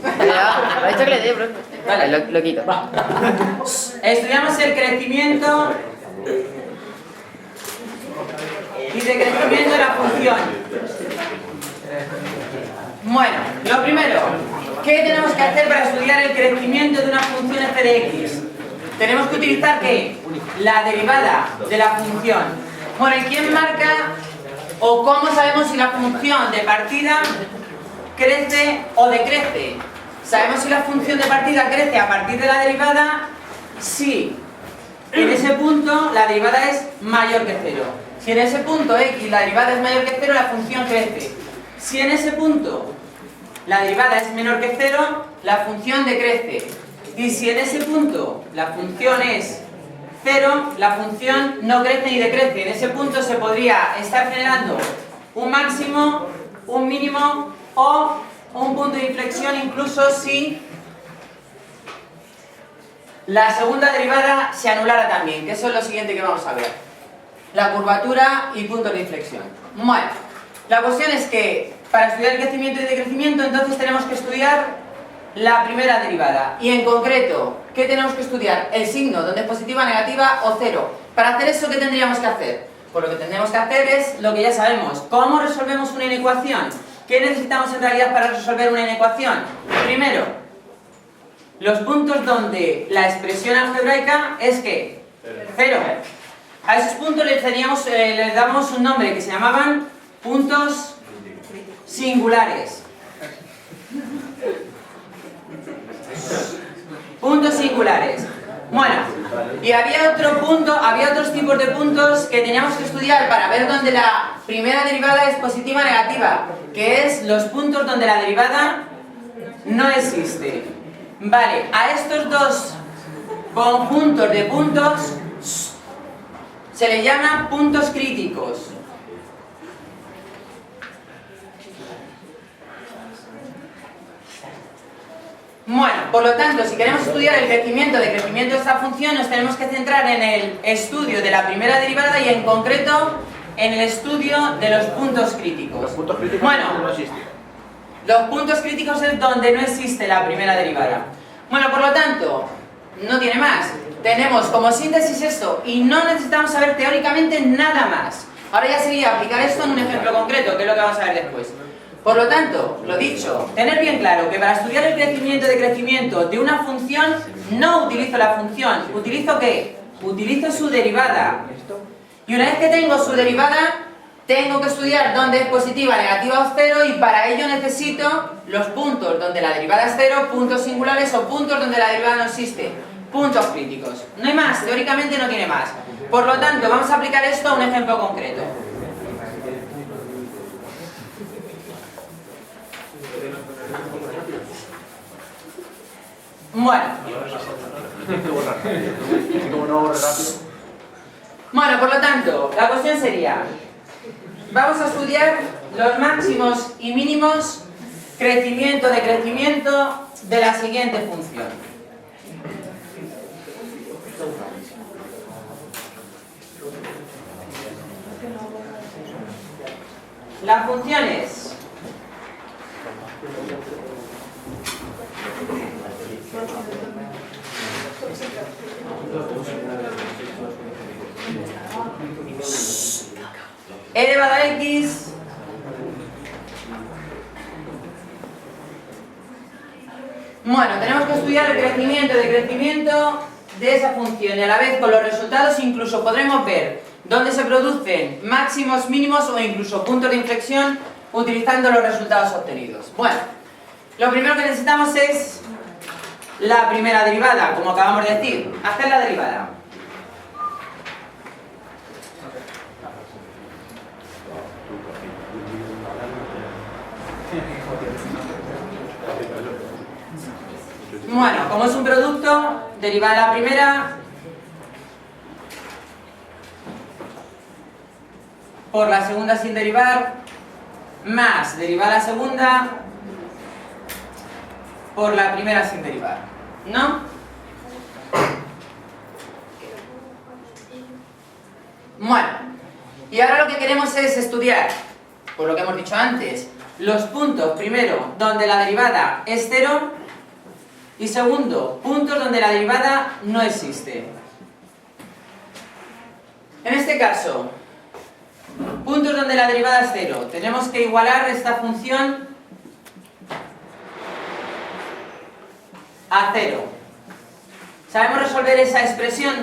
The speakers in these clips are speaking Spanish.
Ha dicho que le dé pronto. Vale, lo quito. Va. Estudiamos el crecimiento y decrecimiento de la función. Bueno, lo primero, ¿qué tenemos que hacer para estudiar el crecimiento de una función f de x? Tenemos que utilizar ¿qué? La derivada de la función. Bueno, ¿y quién marca o cómo sabemos si la función de partida crece o decrece? ¿Sabemos si la función de partida crece a partir de la derivada? Sí. En ese punto la derivada es mayor que 0. Si en ese punto x la derivada es mayor que 0, la función crece. Si en ese punto la derivada es menor que 0, la función decrece. Y si en ese punto la función es 0, la función no crece ni decrece. En ese punto se podría estar generando un máximo, un mínimo o un punto de inflexión, incluso si la segunda derivada se anulara también, que eso es lo siguiente que vamos a ver. La curvatura y puntos de inflexión. Bueno, la cuestión es que para estudiar el crecimiento y decrecimiento entonces tenemos que estudiar la primera derivada. Y en concreto, ¿qué tenemos que estudiar? El signo, donde es positiva, negativa o cero. Para hacer eso, ¿qué tendríamos que hacer? Pues lo que tendremos que hacer es lo que ya sabemos. ¿Cómo resolvemos una inecuación? ¿Qué necesitamos en realidad para resolver una inecuación? Primero, los puntos donde la expresión algebraica es ¿qué? Cero. A esos puntos les damos un nombre que se llamaban puntos singulares. Puntos singulares. Bueno, y había otros tipos de puntos que teníamos que estudiar para ver dónde la primera derivada es positiva o negativa, que es los puntos donde la derivada no existe. Vale, a estos dos conjuntos de puntos se les llama puntos críticos. Bueno, por lo tanto, si queremos estudiar el crecimiento, decrecimiento de esta función, nos tenemos que centrar en el estudio de la primera derivada y en concreto en el estudio de los puntos críticos. Los puntos críticos no existen. Los puntos críticos es donde no existe la primera derivada. Bueno, por lo tanto, no tiene más. Tenemos como síntesis esto y no necesitamos saber teóricamente nada más. Ahora ya sería aplicar esto en un ejemplo concreto, que es lo que vamos a ver después. Por lo tanto, lo dicho, tener bien claro que para estudiar el crecimiento y decrecimiento de una función no utilizo la función, ¿utilizo qué? Utilizo su derivada. Y una vez que tengo su derivada, tengo que estudiar dónde es positiva, negativa o cero, y para ello necesito los puntos donde la derivada es cero, puntos singulares o puntos donde la derivada no existe, puntos críticos. No hay más, teóricamente no tiene más. Por lo tanto, vamos a aplicar esto a un ejemplo concreto. Bueno, por lo tanto, la cuestión sería, vamos a estudiar los máximos y mínimos crecimiento, decrecimiento de la siguiente función. La función es e elevado a x Bueno, tenemos que estudiar el crecimiento y decrecimiento de esa función y a la vez con los resultados incluso podremos ver dónde se producen máximos, mínimos o incluso puntos de inflexión utilizando los resultados obtenidos. Bueno, lo primero que necesitamos es la primera derivada, como acabamos de decir, hacer la derivada. Bueno, como es un producto, derivada la primera por la segunda sin derivar, más derivada la segunda por la primera sin derivar, ¿no? Bueno, y ahora lo que queremos es estudiar, por lo que hemos dicho antes, los puntos, primero, donde la derivada es 0 y segundo, puntos donde la derivada no existe. En este caso, puntos donde la derivada es 0, tenemos que igualar esta función a 0. ¿Sabemos resolver esa expresión?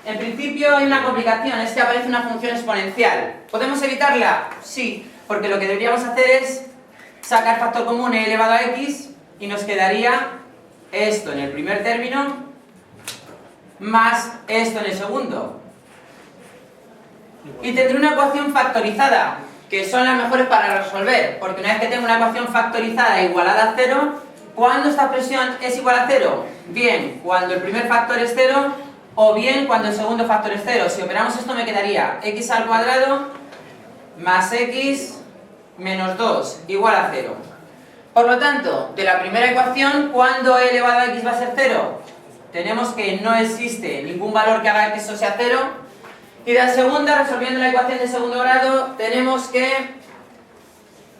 En principio hay una complicación, es que aparece una función exponencial. ¿Podemos evitarla? Sí, porque lo que deberíamos hacer es sacar factor común e elevado a x y nos quedaría esto en el primer término más esto en el segundo. Y tendré una ecuación factorizada, que son las mejores para resolver, porque una vez que tengo una ecuación factorizada igualada a 0, ¿cuándo esta expresión es igual a 0? Bien, cuando el primer factor es 0, o bien cuando el segundo factor es 0. Si operamos esto me quedaría x al cuadrado más x menos 2 igual a 0. Por lo tanto, de la primera ecuación, ¿cuándo e elevado a x va a ser 0? Tenemos que no existe ningún valor que haga que eso sea 0. Y de la segunda, resolviendo la ecuación de segundo grado, tenemos que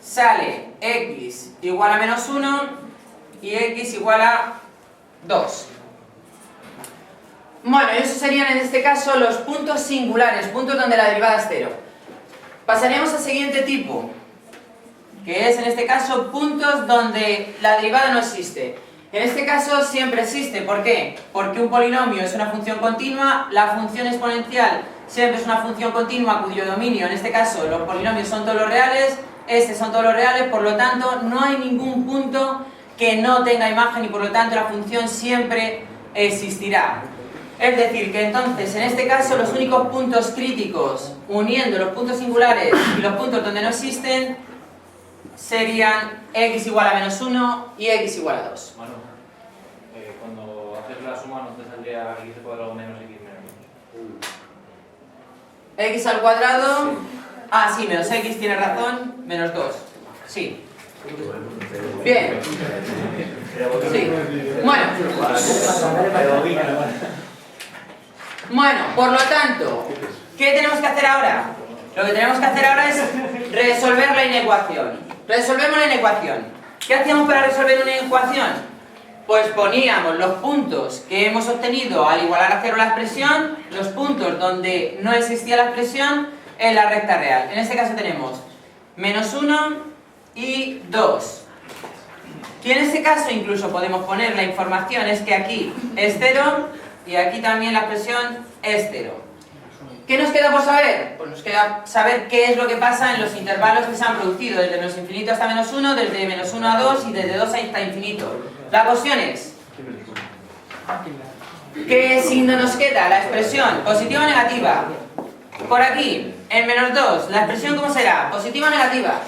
sale x igual a menos 1 y x igual a 2. Bueno, esos serían en este caso los puntos singulares, puntos donde la derivada es 0. Pasaríamos al siguiente tipo, que es en este caso puntos donde la derivada no existe. En este caso siempre existe. ¿Por qué? Porque un polinomio es una función continua, la función exponencial siempre es una función continua cuyo dominio, en este caso los polinomios son todos los reales, estos son todos los reales, por lo tanto no hay ningún punto que no tenga imagen y por lo tanto la función siempre existirá. Es decir, que entonces en este caso los únicos puntos críticos uniendo los puntos singulares y los puntos donde no existen serían x igual a menos 1 y x igual a 2. Bueno, cuando haces la suma no te saldría x al cuadrado menos x menos 1. X al cuadrado, ah sí, menos x, tiene razón, menos 2, sí. Bien. Sí. Bueno, por lo tanto, ¿qué tenemos que hacer ahora? Lo que tenemos que hacer ahora es resolver la inecuación. Resolvemos la inecuación. ¿Qué hacíamos para resolver una inecuación? Pues poníamos los puntos que hemos obtenido al igualar a 0 la expresión, los puntos donde no existía la expresión en la recta real. En este caso tenemos menos 1 y 2. Y en este caso incluso podemos poner la información, es que aquí es 0 y aquí también la expresión es 0. ¿Qué nos queda por saber? Pues nos queda saber qué es lo que pasa en los intervalos que se han producido, desde menos infinito hasta menos 1, desde menos 1 a 2 y desde 2 hasta infinito. La cuestión es, ¿qué signo nos queda? La expresión positiva o negativa. Por aquí, en menos 2, ¿la expresión cómo será? ¿Positiva o negativa?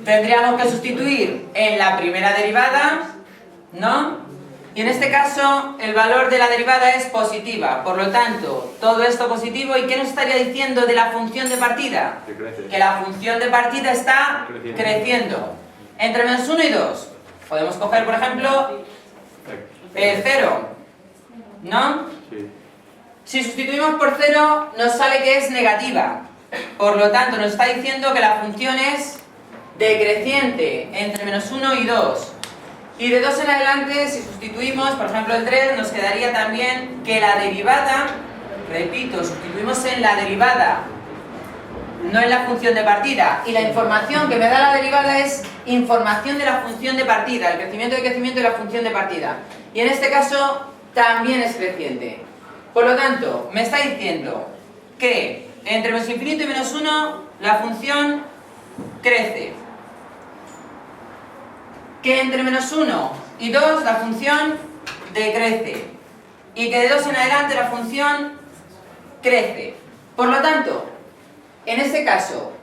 Tendríamos que sustituir en la primera derivada, ¿no? Y en este caso el valor de la derivada es positiva, por lo tanto, todo esto positivo. ¿Y qué nos estaría diciendo de la función de partida? Que la función de partida está creciendo. Entre menos 1 y 2, podemos coger, por ejemplo, el 0, ¿no? Si sustituimos por 0, nos sale que es negativa. Por lo tanto, nos está diciendo que la función es decreciente entre menos 1 y 2. Y de 2 en adelante, si sustituimos, por ejemplo, el 3, nos quedaría también que la derivada, repito, sustituimos en la derivada, no en la función de partida. Y la información que me da la derivada es información de la función de partida, el crecimiento de la función de partida. Y en este caso, también es creciente. Por lo tanto, me está diciendo que entre menos infinito y menos 1, la función crece. Que entre menos 1 y 2 la función decrece y que de 2 en adelante la función crece. Por lo tanto, en este caso,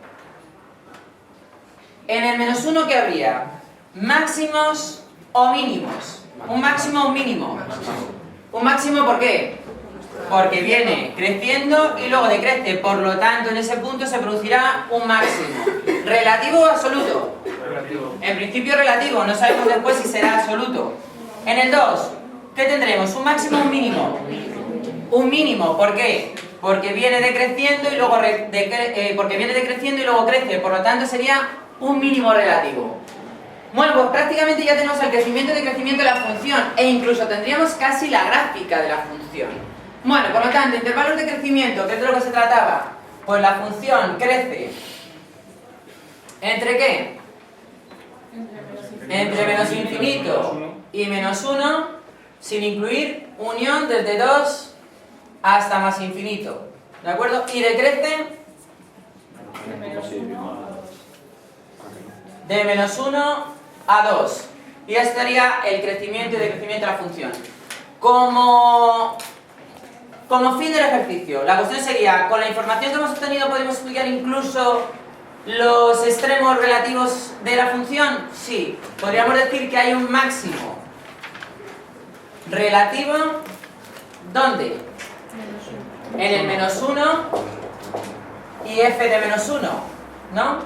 en el menos 1 ¿qué habría? ¿Máximos o mínimos? ¿Un máximo o un mínimo? ¿Un máximo por qué? Porque viene creciendo y luego decrece, por lo tanto en ese punto se producirá un máximo. ¿Relativo o absoluto? En principio relativo, no sabemos después si será absoluto. En el 2, ¿qué tendremos? ¿Un máximo o un mínimo? Un mínimo, ¿por qué? porque viene decreciendo y luego porque viene decreciendo y luego crece, por lo tanto sería un mínimo relativo. Bueno, pues prácticamente ya tenemos el crecimiento y decrecimiento de la función e incluso tendríamos casi la gráfica de la función. Bueno, por lo tanto, intervalos de crecimiento, ¿qué es de lo que se trataba? Pues la función crece ¿entre qué? Entre menos infinito y menos 1, sin incluir unión desde 2 hasta más infinito, ¿de acuerdo? Y decrece de menos 1 a 2. Y ya estaría el crecimiento y decrecimiento de la función. Como fin del ejercicio, la cuestión sería, con la información que hemos obtenido, ¿podemos estudiar incluso los extremos relativos de la función? Sí. Podríamos decir que hay un máximo relativo, ¿dónde? En el menos 1 y f de menos 1, ¿no?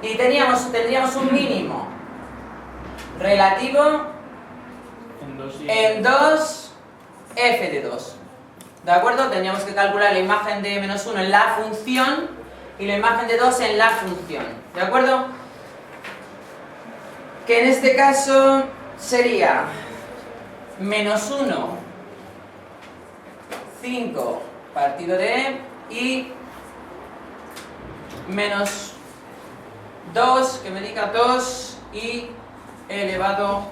Y tendríamos un mínimo relativo en 2 f de 2. ¿De acuerdo? Tendríamos que calcular la imagen de menos 1 en la función y la imagen de 2 en la función. ¿De acuerdo? Que en este caso sería menos 1, 5 partido de e y menos 2, que me diga 2 y elevado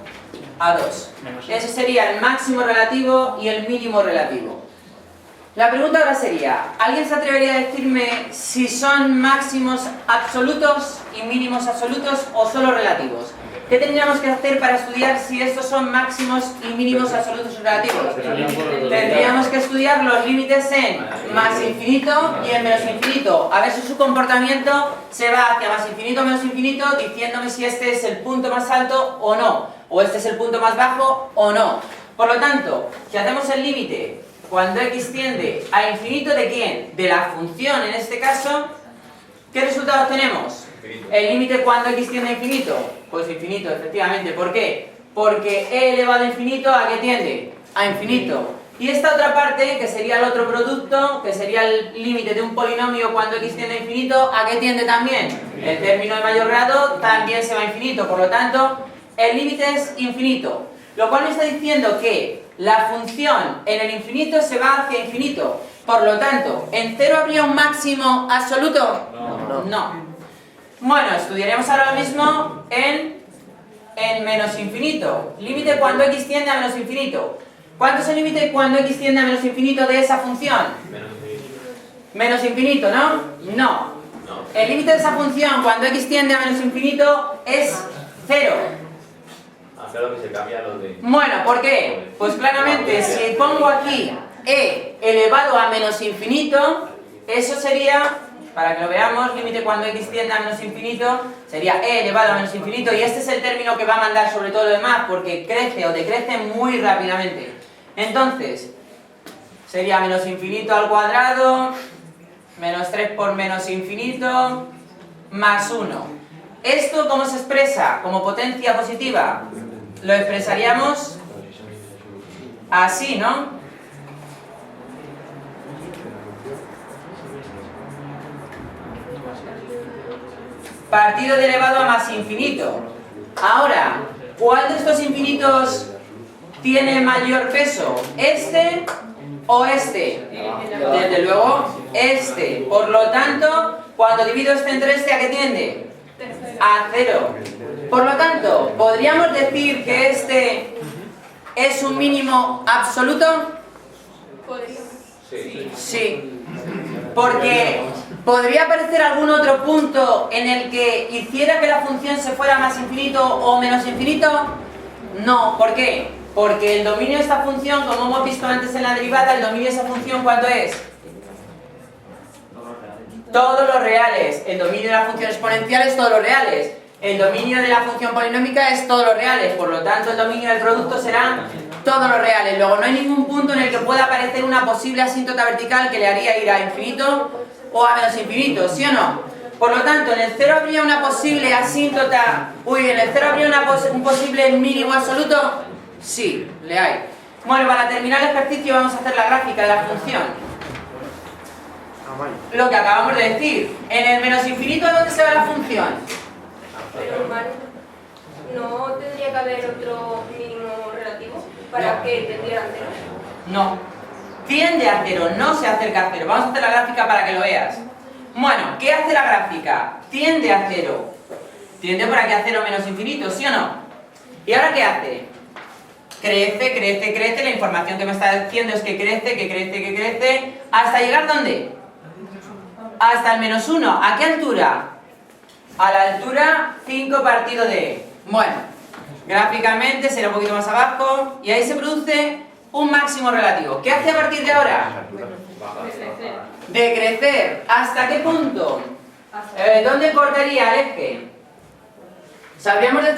a 2. Ese sería el máximo relativo y el mínimo relativo. La pregunta ahora sería, ¿alguien se atrevería a decirme si son máximos absolutos y mínimos absolutos o solo relativos? ¿Qué tendríamos que hacer para estudiar si estos son máximos y mínimos absolutos y relativos? Tendríamos que estudiar los límites en más infinito y en menos infinito, a ver si su comportamiento se va hacia más infinito o menos infinito, diciéndome si este es el punto más alto o no, o este es el punto más bajo o no. Por lo tanto, si hacemos el límite cuando x tiende a infinito, ¿de quién? De la función, en este caso, ¿qué resultados tenemos? El límite cuando x tiende a infinito, pues infinito, efectivamente. ¿Por qué? Porque e elevado a infinito, ¿a qué tiende? A infinito. Y esta otra parte, que sería el otro producto, que sería el límite de un polinomio cuando x tiende a infinito, ¿a qué tiende también? El término de mayor grado también se va a infinito, por lo tanto, el límite es infinito. Lo cual me está diciendo que la función en el infinito se va hacia infinito. Por lo tanto, ¿en 0 habría un máximo absoluto? No. Bueno, estudiaremos ahora mismo en menos infinito. Límite cuando x tiende a menos infinito. ¿Cuánto es el límite cuando x tiende a menos infinito de esa función? Menos infinito, ¿no? No. El límite de esa función cuando x tiende a menos infinito es 0. Que se cambia lo de... Bueno, ¿por qué? Pues claramente, si pongo aquí e elevado a menos infinito, eso sería, para que lo veamos, límite cuando x tiende a menos infinito, sería e elevado a menos infinito, y este es el término que va a mandar sobre todo lo demás, porque crece o decrece muy rápidamente. Entonces, sería menos infinito al cuadrado, menos 3 por menos infinito, más 1. ¿Esto cómo se expresa? Como potencia positiva. Lo expresaríamos así, ¿no? Partido de elevado a más infinito. Ahora, ¿cuál de estos infinitos tiene mayor peso? ¿Este o este? Desde luego, este. Por lo tanto, cuando divido este entre este, ¿a qué tiende? A 0. Por lo tanto, ¿podríamos decir que este es un mínimo absoluto? Sí. Porque ¿podría aparecer algún otro punto en el que hiciera que la función se fuera más infinito o menos infinito? No. ¿Por qué? Porque el dominio de esta función, como hemos visto antes en la derivada, el dominio de esa función, ¿cuánto es? Todos los reales. El dominio de la función exponencial es todos los reales. El dominio de la función polinómica es todos los reales. Por lo tanto, el dominio del producto será todos los reales. Luego, no hay ningún punto en el que pueda aparecer una posible asíntota vertical que le haría ir a infinito o a menos infinito, ¿sí o no? Por lo tanto, en el 0 habría una posible asíntota... en el 0 habría un posible mínimo absoluto. Sí, le hay. Bueno, para terminar el ejercicio vamos a hacer la gráfica de la función. Lo que acabamos de decir. En el menos infinito, ¿a dónde se va la función? Pero normal, ¿no tendría que haber otro mínimo relativo para que tendiera a cero? No. Tiende a cero, no se acerca a cero. Vamos a hacer la gráfica para que lo veas. Bueno, ¿qué hace la gráfica? Tiende a cero. Tiende por aquí a cero menos infinito, ¿sí o no? ¿Y ahora qué hace? Crece, crece, crece. La información que me está diciendo es que crece, que crece, que crece. ¿Hasta llegar dónde? Hasta el menos 1. ¿A qué altura? A la altura 5 partido de E. Bueno, gráficamente será un poquito más abajo. Y ahí se produce un máximo relativo. ¿Qué hace a partir de ahora? Decrecer. ¿Hasta qué punto? ¿Dónde cortaría el eje? ¿Sabríamos decir?